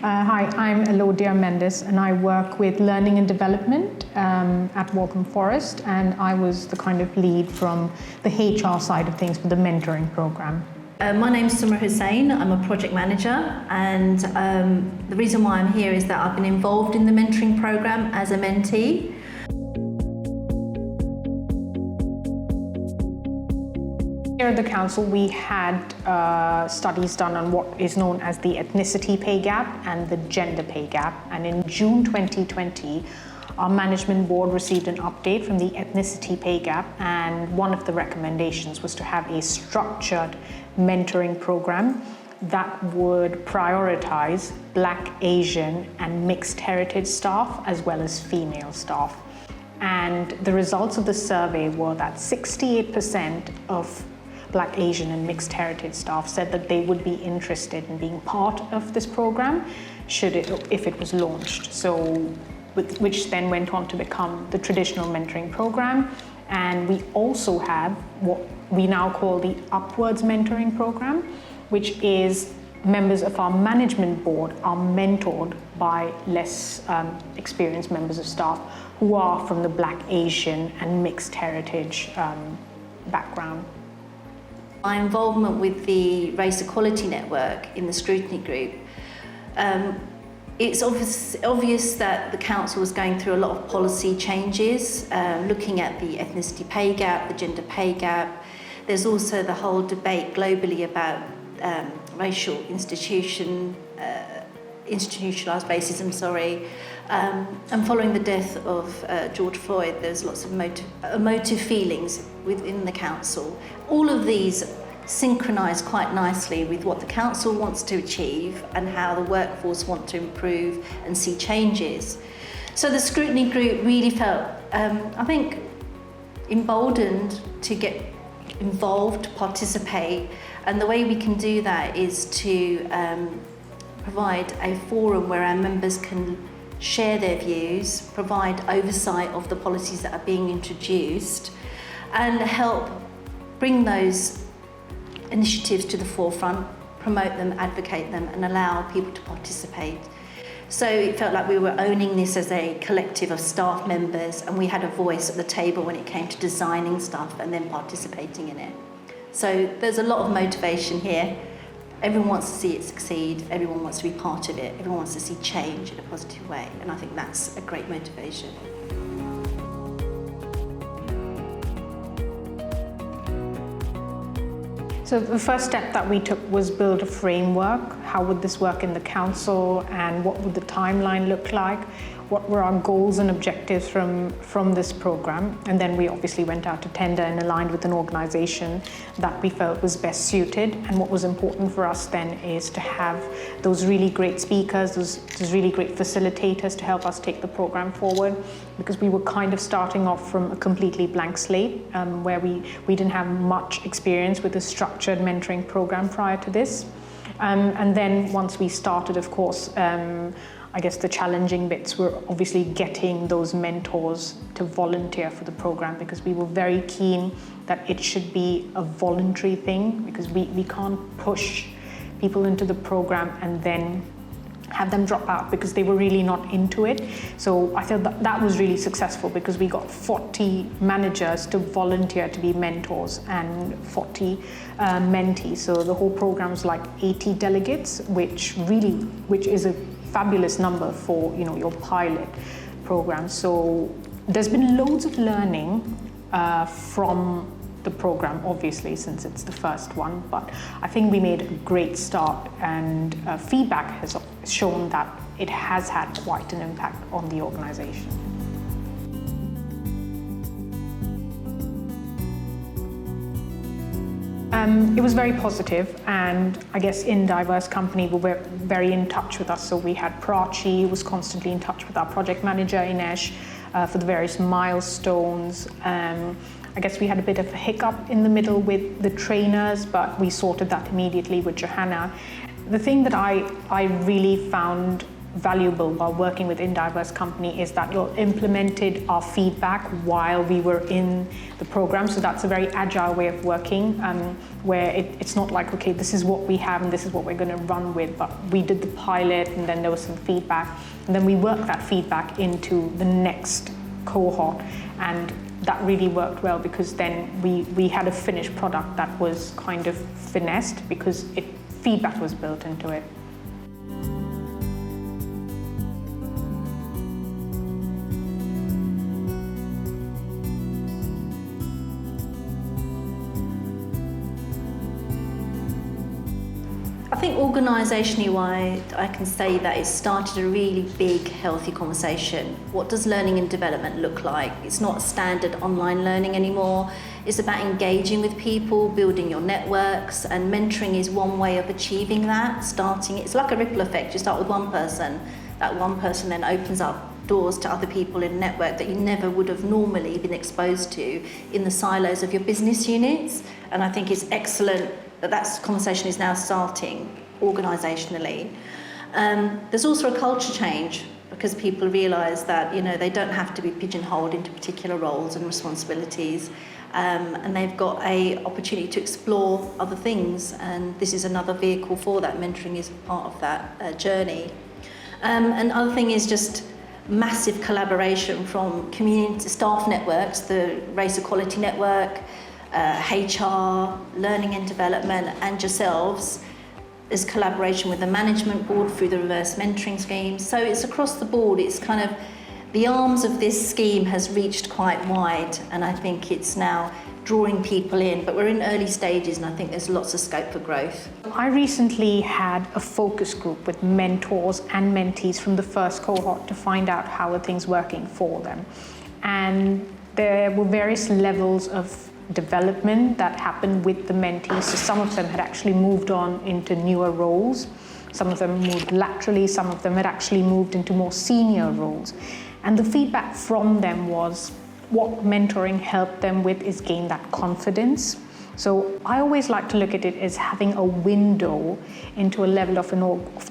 Hi, I'm Elodia Mendes and I work with learning and development at Waltham Forest, and I was the kind of lead from the HR side of things for the mentoring program. My name's Sumra Hussain. I'm a project manager, and the reason why I'm here is that I've been involved in the mentoring program as a mentee. Here at the council, we had studies done on what is known as the ethnicity pay gap and the gender pay gap. And in June 2020, our management board received an update from the ethnicity pay gap, and one of the recommendations was to have a structured mentoring program that would prioritize Black, Asian, and mixed heritage staff, as well as female staff. And the results of the survey were that 68% of Black, Asian, and mixed heritage staff said that they would be interested in being part of this program if it was launched. So, which then went on to become the traditional mentoring program. And we also have what we now call the Upwards Mentoring Program, which is members of our management board are mentored by less experienced members of staff who are from the Black, Asian, and mixed heritage background. My involvement with the Race Equality Network in the scrutiny group, it's obvious that the council was going through a lot of policy changes, looking at the ethnicity pay gap, the gender pay gap. There's also the whole debate globally about racial institutionalised racism, and following the death of George Floyd, there's lots of emotive feelings within the council. All of these synchronise quite nicely with what the council wants to achieve and how the workforce want to improve and see changes. So the scrutiny group really felt, I think, emboldened to get involved, participate, and the way we can do that is to provide a forum where our members can share their views, provide oversight of the policies that are being introduced, and help bring those initiatives to the forefront, promote them, advocate them, and allow people to participate. So it felt like we were owning this as a collective of staff members, and we had a voice at the table when it came to designing stuff and then participating in it. So there's a lot of motivation here. Everyone wants to see it succeed, everyone wants to be part of it, everyone wants to see change in a positive way, and I think that's a great motivation. So the first step that we took was build a framework. How would this work in the council, and what would the timeline look like? What were our goals and objectives from this program? And then we obviously went out to tender and aligned with an organization that we felt was best suited. And what was important for us then is to have those really great speakers, those really great facilitators to help us take the program forward, because we were kind of starting off from a completely blank slate, where we didn't have much experience with a structured mentoring program prior to this. And then once we started, of course, I guess the challenging bits were obviously getting those mentors to volunteer for the program, because we were very keen that it should be a voluntary thing, because we can't push people into the program and then have them drop out because they were really not into it. So I feel that was really successful, because we got 40 managers to volunteer to be mentors and 40 mentees. So the whole program was like 80 delegates, which is a fabulous number for your pilot program. So there's been loads of learning from the program, obviously, since it's the first one, but I think we made a great start, and feedback has shown that it has had quite an impact on the organization. It was very positive, and I guess in Diverse Company were very in touch with us. So we had Prachi, who was constantly in touch with our project manager, Inesh, for the various milestones. I guess we had a bit of a hiccup in the middle with the trainers, but we sorted that immediately with Johanna. The thing that I really found valuable while working with InDiverse company is that you implemented our feedback while we were in the program. So that's a very agile way of working, where it's not like, okay, this is what we have and this is what we're going to run with, but we did the pilot and then there was some feedback, and then we worked that feedback into the next cohort, and that really worked well because then we had a finished product that was kind of finessed because feedback was built into it. I think organisationally wide, I can say that it started a really big, healthy conversation. What does learning and development look like? It's not standard online learning anymore. It's about engaging with people, building your networks, and mentoring is one way of achieving that. It's like a ripple effect. You start with one person, that one person then opens up doors to other people in a network that you never would have normally been exposed to in the silos of your business units. And I think it's excellent that conversation is now starting organisationally. There's also a culture change because people realise that they don't have to be pigeonholed into particular roles and responsibilities, and they've got an opportunity to explore other things, and this is another vehicle for that. Mentoring is part of that journey. And other thing is just massive collaboration from community staff networks, the Race Equality Network, HR, learning and development, and yourselves. There's collaboration with the management board through the reverse mentoring scheme. So it's across the board. It's kind of, the arms of this scheme has reached quite wide, and I think it's now drawing people in, but we're in early stages and I think there's lots of scope for growth. I recently had a focus group with mentors and mentees from the first cohort to find out how are things working for them. And there were various levels of development that happened with the mentees. So some of them had actually moved on into newer roles. Some of them moved laterally, some of them had actually moved into more senior roles. And the feedback from them was what mentoring helped them with is gain that confidence. So I always like to look at it as having a window into a level of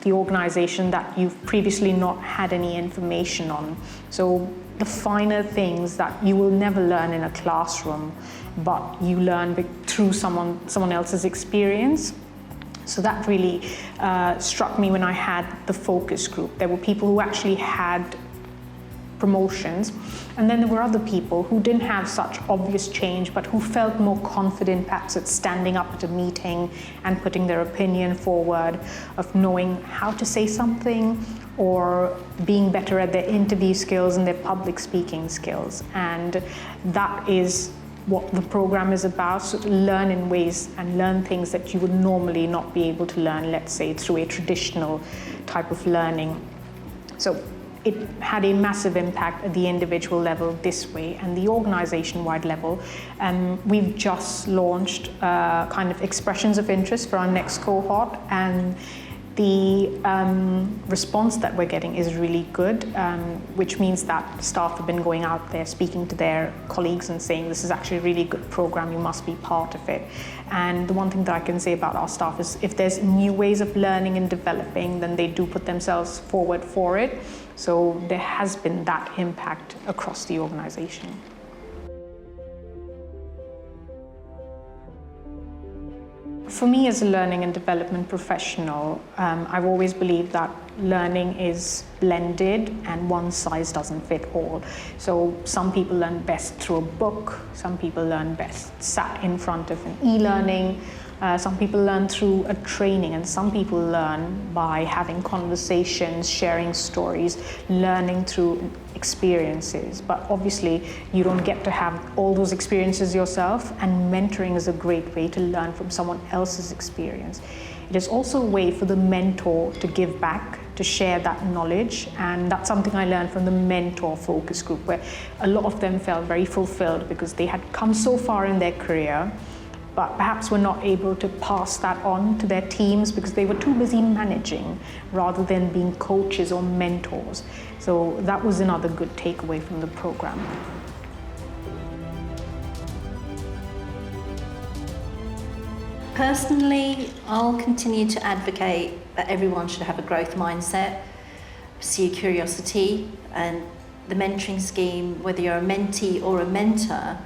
the organization that you've previously not had any information on. So the finer things that you will never learn in a classroom, but you learn through someone else's experience. So that really struck me when I had the focus group. There were people who actually had promotions, and then there were other people who didn't have such obvious change, but who felt more confident perhaps at standing up at a meeting and putting their opinion forward, of knowing how to say something, or being better at their interview skills and their public speaking skills. And that is what the program is about, so to learn in ways and learn things that you would normally not be able to learn, let's say, through a traditional type of learning. So it had a massive impact at the individual level this way, and the organization-wide level. We've just launched kind of expressions of interest for our next cohort, and the response that we're getting is really good, which means that staff have been going out there speaking to their colleagues and saying, this is actually a really good program, you must be part of it. And the one thing that I can say about our staff is if there's new ways of learning and developing, then they do put themselves forward for it. So there has been that impact across the organization. For me as a learning and development professional, I've always believed that learning is blended and one size doesn't fit all. So some people learn best through a book, some people learn best sat in front of an e-learning, some people learn through a training, and some people learn by having conversations, sharing stories, learning through experiences. But obviously you don't get to have all those experiences yourself, and mentoring is a great way to learn from someone else's experience. It is also a way for the mentor to give back, to share that knowledge, and that's something I learned from the mentor focus group, where a lot of them felt very fulfilled because they had come so far in their career, but perhaps were not able to pass that on to their teams because they were too busy managing rather than being coaches or mentors. So that was another good takeaway from the program. Personally, I'll continue to advocate that everyone should have a growth mindset. pursue curiosity, and the mentoring scheme, whether you're a mentee or a mentor,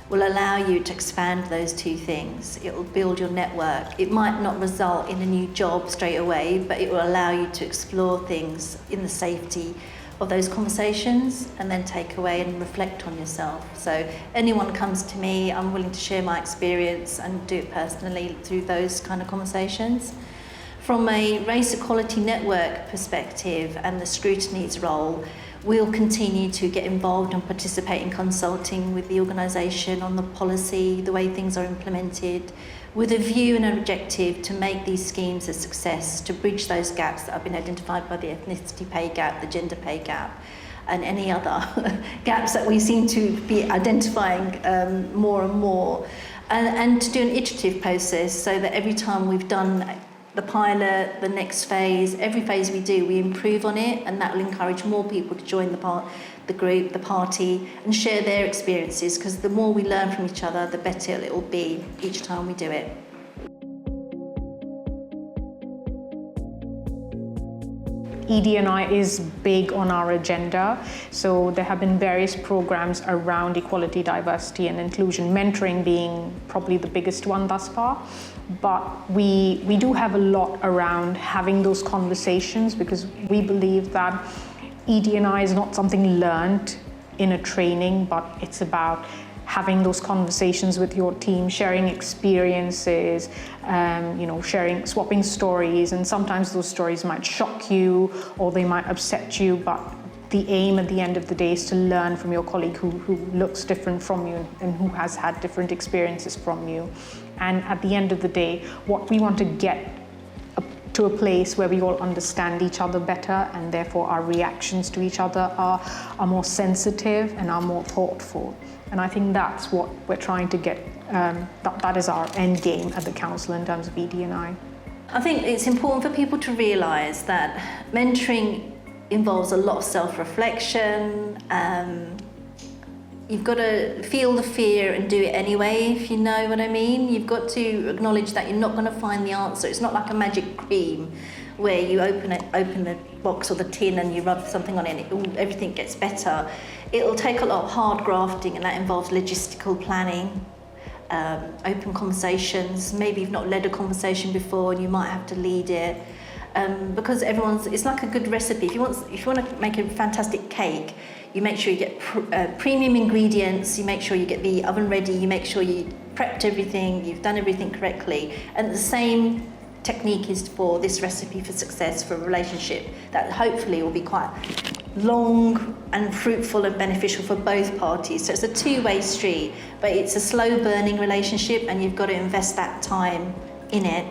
will allow you to expand those two things. It will build your network. It might not result in a new job straight away, but it will allow you to explore things in the safety of those conversations and then take away and reflect on yourself. So anyone comes to me, I'm willing to share my experience and do it personally through those kind of conversations. From a race equality network perspective and the scrutiny's role, we'll continue to get involved and participate in consulting with the organisation on the policy, the way things are implemented, with a view and an objective to make these schemes a success, to bridge those gaps that have been identified by the ethnicity pay gap, the gender pay gap, and any other gaps that we seem to be identifying more and more, and to do an iterative process so that every time we've done the pilot, the next phase, every phase we do, we improve on it, and that will encourage more people to join the group, the party, and share their experiences, because the more we learn from each other, the better it will be each time we do it. EDI is big on our agenda, so there have been various programs around equality, diversity and inclusion, mentoring being probably the biggest one thus far. But we do have a lot around having those conversations, because we believe that EDI is not something learned in a training, but it's about having those conversations with your team, sharing experiences, swapping stories, and sometimes those stories might shock you or they might upset you, but the aim at the end of the day is to learn from your colleague who looks different from you and who has had different experiences from you. And at the end of the day, what we want to get to a place where we all understand each other better, and therefore our reactions to each other are more sensitive and are more thoughtful. And I think that's what we're trying to get, that is our end game at the council in terms of EDI. I think it's important for people to realise that mentoring involves a lot of self-reflection. You've got to feel the fear and do it anyway, if you know what I mean. You've got to acknowledge that you're not going to find the answer. It's not like a magic cream where you open the box or the tin and you rub something on it and everything gets better. It'll take a lot of hard grafting, and that involves logistical planning, open conversations. Maybe you've not led a conversation before and you might have to lead it. Because it's like a good recipe. If you want to make a fantastic cake, you make sure you get premium ingredients, you make sure you get the oven ready, you make sure you prepped everything, you've done everything correctly. And the same technique is for this recipe for success for a relationship that hopefully will be quite long and fruitful and beneficial for both parties. So it's a two-way street, but it's a slow burning relationship, and you've got to invest that time in it